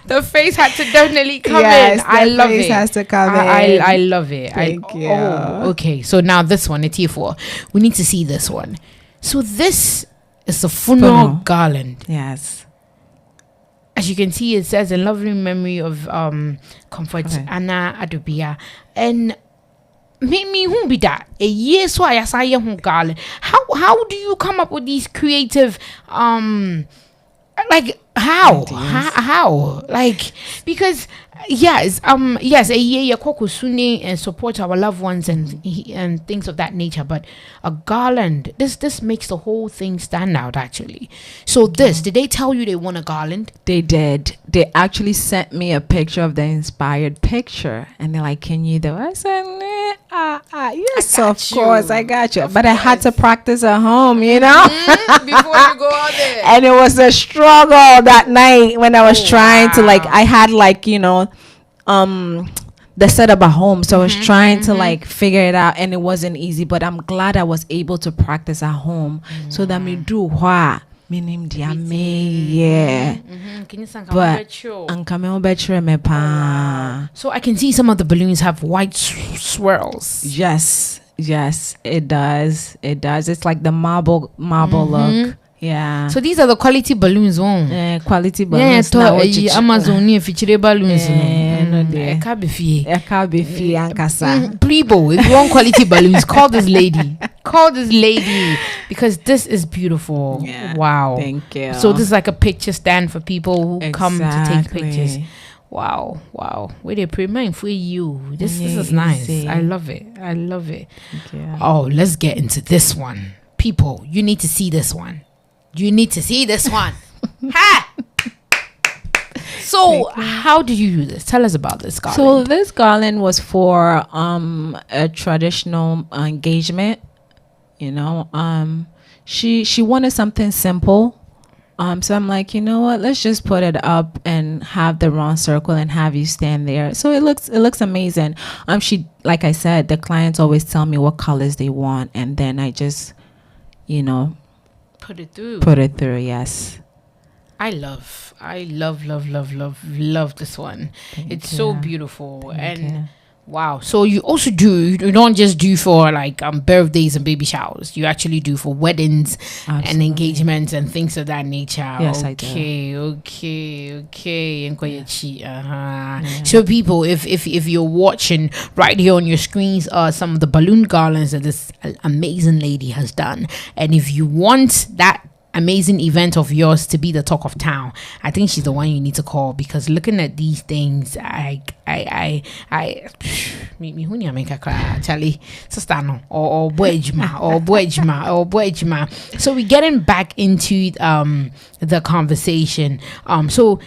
the face face had to definitely come Yes, in. I the love face it. has to come I love it. Thank you. Oh, okay. So now this one, it's here for. We need to see this one. So this is a funeral garland. Yes. As you can see, it says in lovely memory of Comfort Anna Adubia. And me who be that a year so I say garland. How do you come up with these creative like how like, because yes a year kokusune and support our loved ones and things of that nature, but a garland, this makes the whole thing stand out actually. So did they tell you they want a garland? They did. They actually sent me a picture of the inspired picture, and they're like, "Can you do it?" I said, "Yes, of course, I got you." But I had to practice at home, you know, before you go out there. And it was a struggle that night when I was trying to, like, I had, like, you know, the setup at home, so I was trying to like figure it out, and it wasn't easy. But I'm glad I was able to practice at home, so that me do what. Minim diame, yeah. But so I can see some of the balloons have white swirls. Yes, it does. It's like the marble look. Yeah. So these are the quality balloons, quality balloons. Yeah, Amazon feature balloons. Plebo, if you want quality balloons, call this lady. Because this is beautiful. Yeah, wow. Thank you. So this is like a picture stand for people who come to take pictures. Wow. Wait a pre-mind for you. This is nice. I love it. Oh, let's get into this one. People, you need to see this one. Ha! So how do you do this? Tell us about this garland. So this garland was for a traditional engagement. You know, she wanted something simple. So I'm like, you know what? Let's just put it up and have the round circle and have you stand there. So it looks amazing. She, like I said, the clients always tell me what colors they want, and then I just, you know, put it through. Yes. I love this one. It's so beautiful. And wow. So you also you don't just do for like birthdays and baby showers. You actually do for weddings and engagements and things of that nature. Yes, I do. Okay. So people, if you're watching right here on your screens are some of the balloon garlands that this amazing lady has done. And if you want that amazing event of yours to be the talk of town, I think she's the one you need to call, because looking at these things, Charlie, or Boejma. So we're getting back into the conversation. So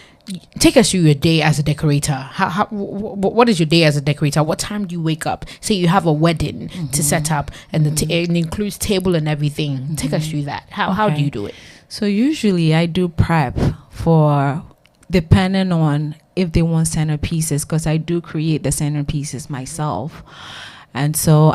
take us through your day as a decorator. What is your day as a decorator? What time do you wake up? Say you have a wedding to set up, and it includes table and everything. Take us through that. How do you do it? So usually I do prep for, depending on if they want centerpieces, because I do create the centerpieces myself. And so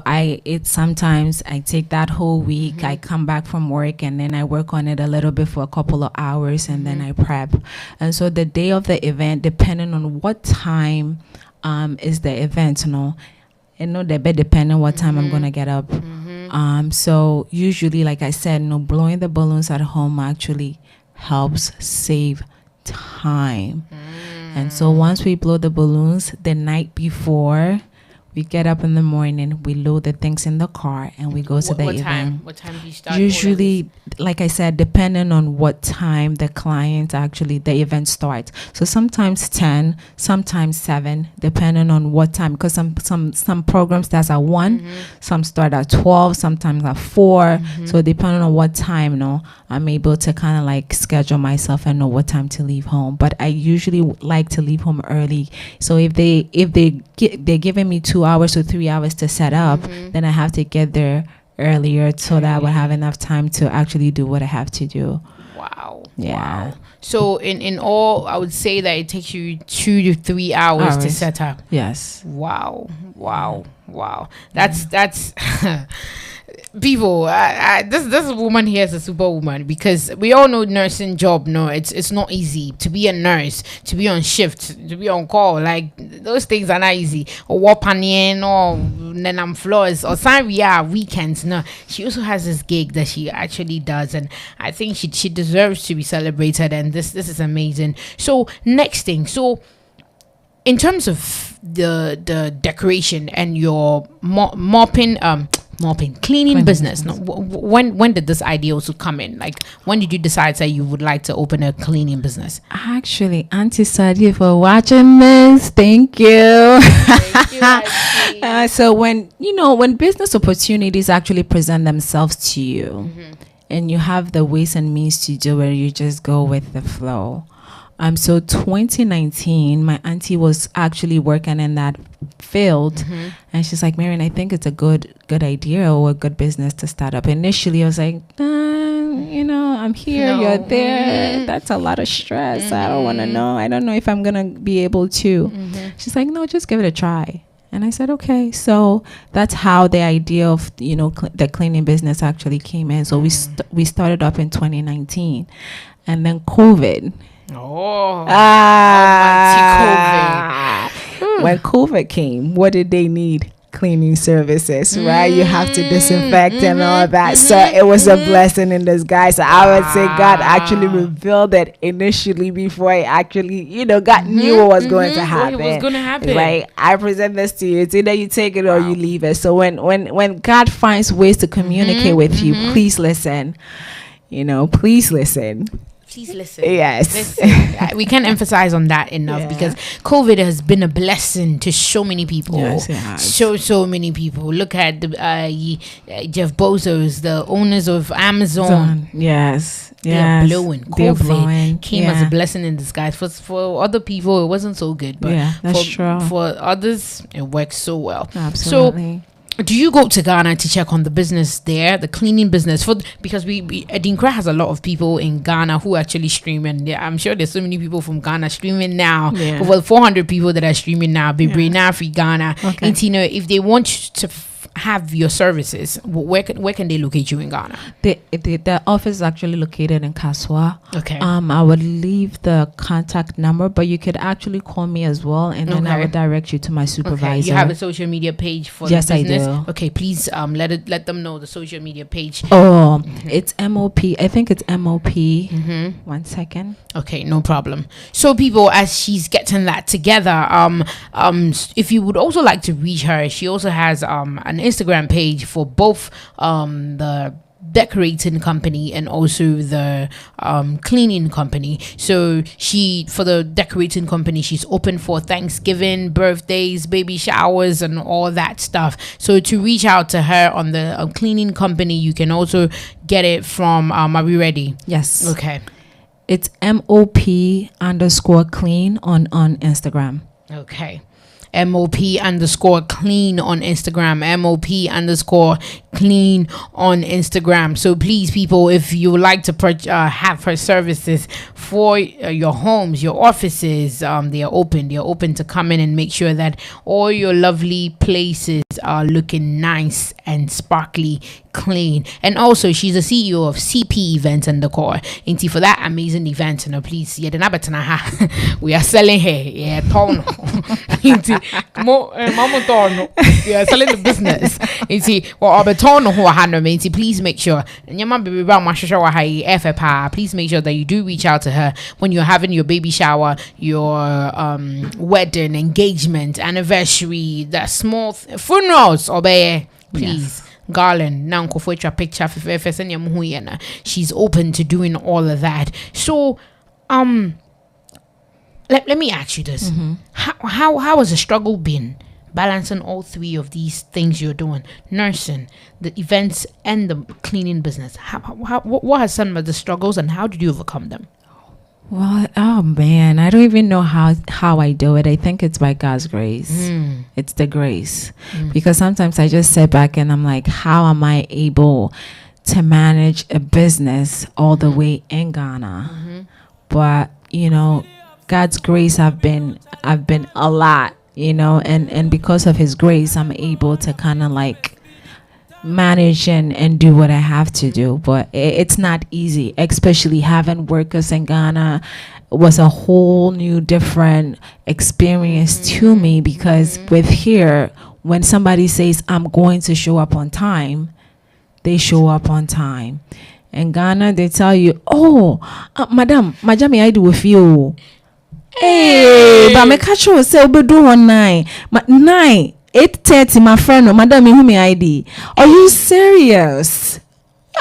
sometimes I take that whole week, I come back from work, and then I work on it a little bit for a couple of hours, and then I prep. And so the day of the event, depending on what time is the event, they bet depending on what time I'm going to get up. So usually, like I said, blowing the balloons at home actually helps save time. And so once we blow the balloons the night before, we get up in the morning, we load the things in the car, and we go to the event. What time do you start? Usually, like I said, depending on what time the event starts. So sometimes 10, sometimes 7, depending on what time. Because some programs start at 1, some start at 12, sometimes at 4. So depending on what time, I'm able to kind of like schedule myself and know what time to leave home. But I usually like to leave home early. So if they're giving me 2 hours or 3 hours to set up, then I have to get there earlier so that I will have enough time to actually do what I have to do. Wow. Yeah. Wow. So in all, I would say that it takes you 2 to 3 hours to set up. Yes. Wow. That's people, this woman here is a superwoman, because we all know nursing job. No, it's not easy to be a nurse, to be on shift, to be on call. Like, those things are not easy. Or what panien or then I'm floors or some weekends. No, she also has this gig that she actually does, and I think she deserves to be celebrated. And this is amazing. So next thing, so in terms of the decoration and your mopping cleaning business, no, when did this idea also come in? Like, when did you decide that you would like to open a cleaning business? Actually, Auntie Sadie, for watching this, thank you. So when business opportunities actually present themselves to you, and you have the ways and means to do it, you just go with the flow. So 2019, my auntie was actually working in that field, and she's like, Marian, I think it's a good idea or a good business to start up. Initially, I was like, I'm here, you're there. That's a lot of stress. I don't want to know. I don't know if I'm gonna be able to. She's like, no, just give it a try. And I said, okay. So that's how the idea of the cleaning business actually came in. So we started up in 2019, and then COVID. When COVID came, what did they need? Cleaning services, right? You have to disinfect and all that. So it was a blessing in disguise. So I would say God actually revealed it initially before I actually, knew what was going to happen. What was going to happen. Right? I present this to you. It's either you take it or you leave it. So when God finds ways to communicate with you, please listen. Please listen. Please listen. Yes. Listen. We can't emphasize on that enough, because COVID has been a blessing to so many people. Yes, it has. So many people. Look at the Jeff Bezos, the owners of Amazon. Yes. They're blowing. COVID came as a blessing in disguise. For other people, it wasn't so good, but that's true. For others, it works so well. Absolutely. So, do you go to Ghana to check on the business there, the cleaning business? Because we ADINKRA has a lot of people in Ghana who actually stream, and I'm sure there's so many people from Ghana streaming now. Over 400 people that are streaming now. Be free Ghana. Okay. And if they want to have your services, where can they locate you in Ghana? The office is actually located in Kaswa. Okay. I would leave the contact number, but you could actually call me as well, and then I would direct you to my supervisor. Okay. You have a social media page for the business? Yes, I do. Okay, please let them know the social media page. It's MOP. I think it's MOP. 1 second. Okay, no problem. So people, as she's getting that together, if you would also like to reach her, she also has an Instagram page for both the decorating company and also the cleaning company. So for the decorating company, she's open for Thanksgiving, birthdays, baby showers, and all that stuff. So to reach out to her on the cleaning company, you can also get it from are we ready? Yes. Okay. It's MOP_clean on Instagram. Okay. MOP_clean on Instagram. MOP_clean on Instagram. So please, people, if you would like to have her services for your homes, your offices, they are open. They are open to come in and make sure that all your lovely places are looking nice and sparkly, clean. And also, she's a CEO of CP Events and Decor. And for that amazing event, please, we are selling her. Yeah, tono. We are selling the business. Please make sure. Please make sure that you do reach out to her when you're having your baby shower, your wedding, engagement, anniversary, the small funerals. Please. Yes. Garland, now picture. She's open to doing all of that. So, let me ask you this: how has the struggle been balancing all three of these things you're doing, nursing, the events, and the cleaning business? What are some of the struggles, and how did you overcome them? Well, oh man, I don't even know how I do it. I think it's by God's grace. It's the grace. Because sometimes I just sit back and I'm like, how am I able to manage a business all the way in Ghana? But, God's grace have been a lot, and because of his grace, I'm able to kind of like manage and do what I have to do. But it's not easy, especially having workers in Ghana was a whole new different experience to me, because with here, when somebody says I'm going to show up on time, they show up on time. In Ghana, they tell you, oh, madam, majami I do with you. Hey, but me catch you say we do on 9. 8:30, my friend, oh, madam, who me ID? Are you serious?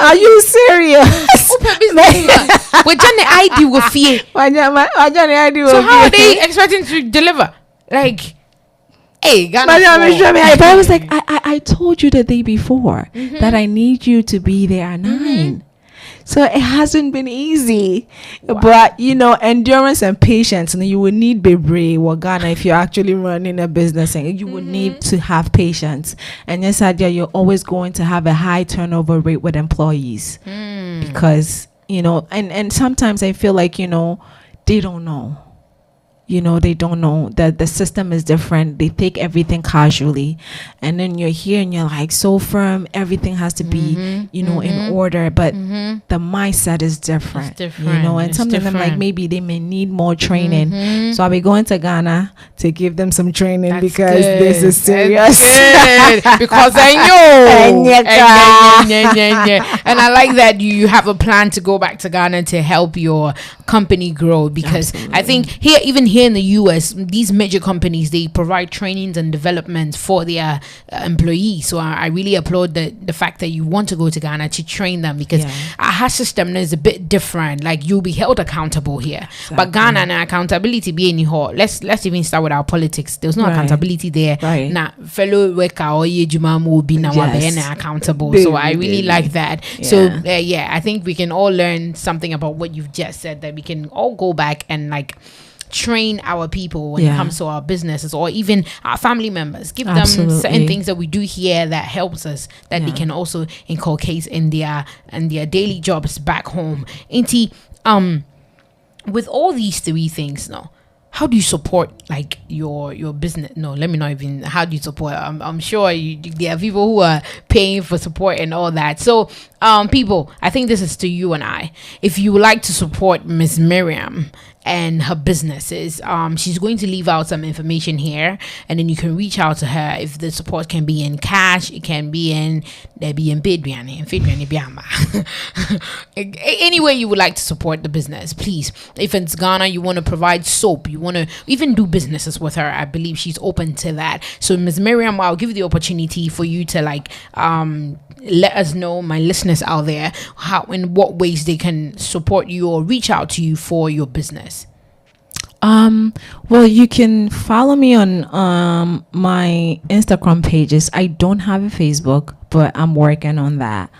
Are you serious? We're Johnny ID with you. So how are they expecting to deliver? Like, hey, Ghana. But I was like, I told you the day before that I need you to be there at 9. So it hasn't been easy. Wow. But endurance and patience, and you will need bebre or Ghana if you're actually running a business, and you will need to have patience. And yes, idea you're always going to have a high turnover rate with employees because and sometimes I feel like they don't know. They don't know that the system is different. They take everything casually, and then you're here and you're like so firm. Everything has to be, in order. But the mindset is different, And some of them, like, maybe they may need more training. So I'll be going to Ghana to give them some training. That's because good. This is serious. Because I know. And I like that you have a plan to go back to Ghana to help your company grow, because absolutely. I think even here in the US, these major companies, they provide trainings and development for their employees. So I really applaud the fact that you want to go to Ghana to train them, because our system is a bit different. Like, you'll be held accountable here. Exactly. But Ghana and accountability be any hall. Let's even start with our politics. There's no accountability there. Right. Nah, fellow worker or yejuma will be now accountable. So I really like that. Yeah. So I think we can all learn something about what you've just said, that we can all go back and like train our people when it comes to our businesses, or even our family members. Give them certain things that we do here that helps us, that they can also inculcate in their daily jobs back home. Auntie, with all these 3 things now, how do you support like your business? No, let me not even. How do you support? I'm sure there are people who are paying for support and all that. So, people, I think this is to you and I. If you would like to support Miss Marian and her businesses, she's going to leave out some information here, and then you can reach out to her. If the support can be in cash, it can be in any way you would like to support the business, please. If it's Ghana, you want to provide soap, you want to even do businesses with her, I believe she's open to that. So Ms. Marian, I'll give you the opportunity for you to let us know, my listeners out there, how, in what ways they can support you or reach out to you for your business. Well, you can follow me on my Instagram pages. I don't have a Facebook, but I'm working on that.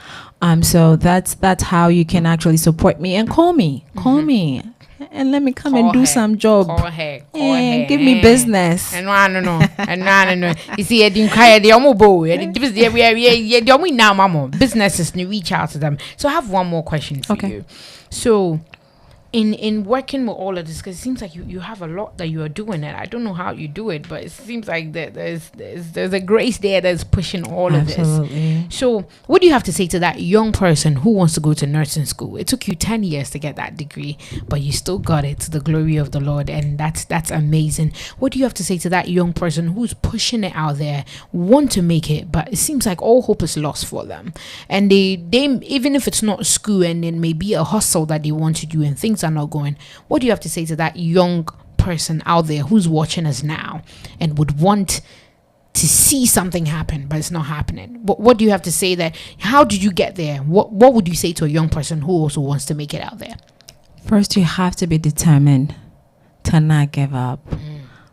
So that's how you can actually support me, and call me and let me come and do some job. Call her. Give me business. And no. You see, the businesses, reach out to them. So I have one more question for you. So, in working with all of this, because it seems like you have a lot that you are doing, and I don't know how you do it, but it seems like that there's a grace there that's pushing all of this. So what do you have to say to that young person who wants to go to nursing school? It took you 10 years to get that degree, but you still got it, to the glory of the Lord, and that's amazing. What do you have to say to that young person who's pushing it out there, want to make it, but it seems like all hope is lost for them, and they even if it's not school, and then maybe a hustle that they want to do, and things are not going? What do you have to say to that young person out there who's watching us now and would want to see something happen, but it's not happening? What do you have to say? That how did you get there? What would you say to a young person who also wants to make it out there? First, you have to be determined to not give up.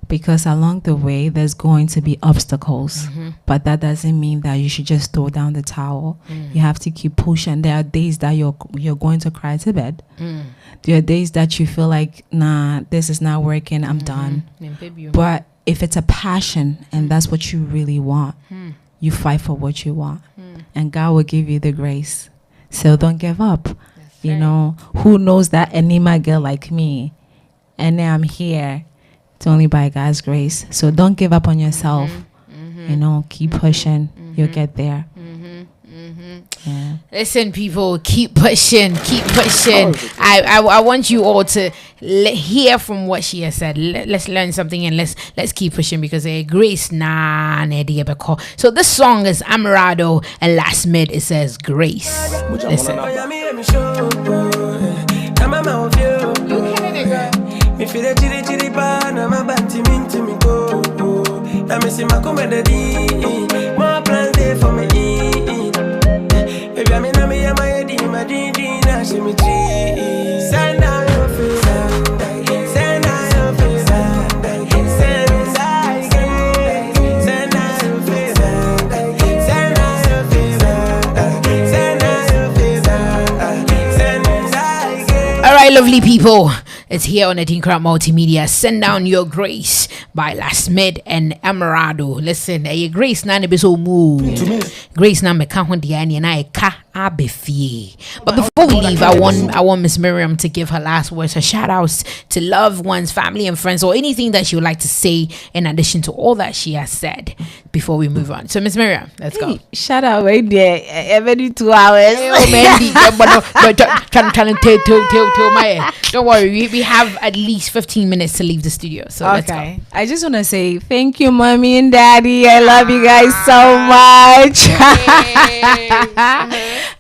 Because along the way, there's going to be obstacles. But that doesn't mean that you should just throw down the towel. You have to keep pushing. There are days that you're going to cry to bed. There are days that you feel like, nah, this is not working, I'm done. But if it's a passion and that's what you really want, you fight for what you want. And God will give you the grace. So don't give up. Who knows that anima girl like me? And now I'm here. It's only by God's grace. So don't give up on yourself. Keep pushing. You'll get there. Listen, people, keep pushing. I want you all to hear from what she has said. Let's learn something and let's keep pushing because grace na beko. So this song is Amarado, and last mid it says grace. Listen. Me feel a chiri chiri pa na ma banti minti mi go. Na me see my comedy. More plans there for me. Baby I mean na me ya my di ma di na she me tree. Send down your face, send down your face, send down your face, send down your face, send down your face, send down. All right, lovely people. It's here on ADINKRA Multimedia. Send Down Your Grace by Last Mid and Amarado. Listen, grace na be so move. Grace na me ka ho de ani na ka abefie. But before we leave, I want Miss Marian to give her last words, her shout outs to loved ones, family and friends, or anything that she would like to say in addition to all that she has said before we move on. So Miss Marian, let's go. Shout out right there. Every 2 hours. Don't worry, we have at least 15 minutes to leave the studio. So let's go. I just want to say thank you, mommy and daddy. I love you guys so much.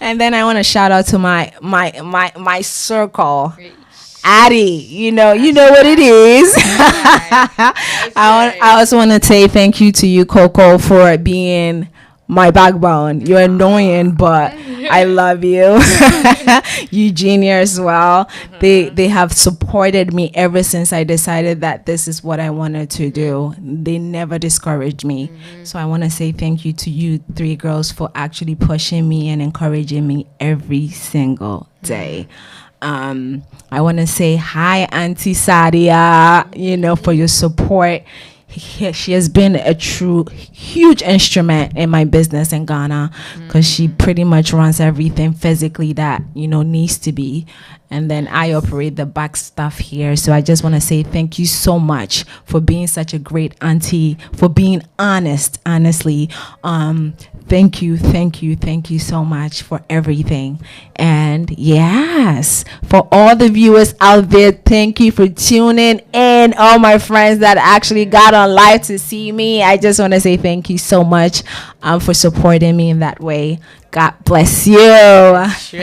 And then I want to shout out to my circle. Addy, you know what it is. I also want to say thank you to you, Coco, for being my backbone. You're annoying, but I love you. Eugenia as well. They have supported me ever since I decided that this is what I wanted to do. They never discouraged me. So I want to say thank you to you 3 girls for actually pushing me and encouraging me every single day. I want to say hi, Auntie Sadia, for your support. She has been a true huge instrument in my business in Ghana because she pretty much runs everything physically that needs to be, and then I operate the back stuff here. So I just want to say thank you so much for being such a great auntie, for being honestly. Thank you so much for everything. And yes, for all the viewers out there, thank you for tuning in. All my friends that actually got on live to see me, I just want to say thank you so much for supporting me in that way. God bless you. That's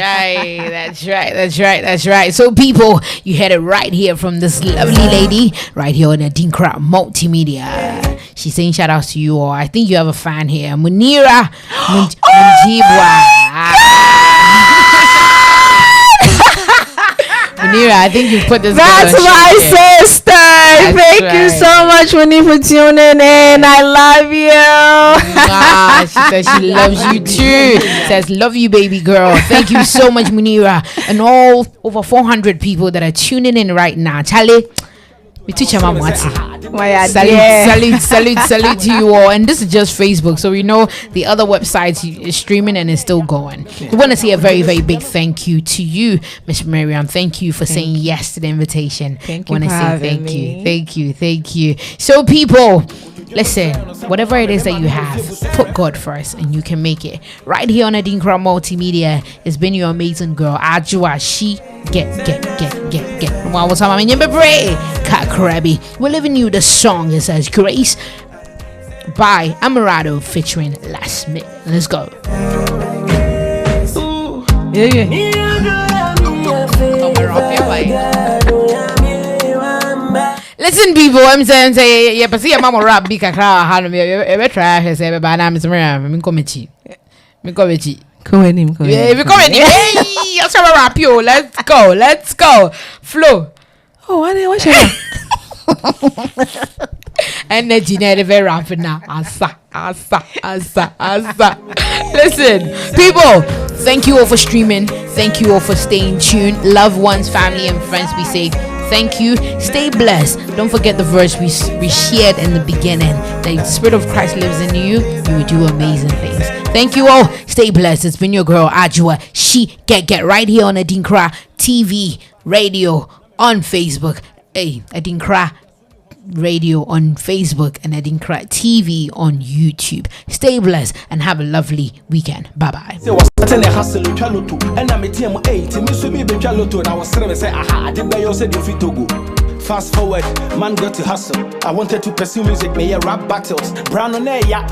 right. So people, you heard it right here from this lovely lady right here on ADINKRA Multimedia. She's saying shout outs to you all. I think you have a fan here, Munira Munjibwa. Munira, I think you put this. That's my sister. Thank you so much, Winnie, for tuning in. I love you. She says she loves you too. Says love you, baby girl. Thank you so much, Munira, and all over 400 people that are tuning in right now. Charlie. Salute to you all. And this is just Facebook, so we know the other websites is streaming and it's still going. We want to say a very, very big thank you to you, Miss Marian. Thank you for saying yes to the invitation. Thank you for having me. Thank you. So people, listen, whatever it is that you have, put God first and you can make it. Right here on ADINKRA Multimedia, it's been your amazing girl, Ajua. She get. We're leaving you the song. It says Grace by Amarado featuring Last Mid. Let's go. Listen, people, I'm saying, yeah, but see, mama rap big crowd. How do you try? He said, "By name is Marian. Me come with you. Yeah, we come in. Hey, let's rap you. Let's go. Flow. Oh, what should I? And the Gina very rapid now. Asa. Listen, people, thank you all for streaming. Thank you all for staying tuned. Loved ones, family, and friends, we say thank you. Stay blessed. Don't forget the verse we shared in the beginning. That the Spirit of Christ lives in you. You will do amazing things. Thank you all. Stay blessed. It's been your girl, Ajua. She get right here on ADINKRA TV, radio, on Facebook. Hey, ADINKRA Radio on Facebook and ADINKRA TV on YouTube. Stay blessed and have a lovely weekend. Bye bye. Fast forward, man got to hustle. I wanted to pursue music, may rap battles. Brown on air, yeah.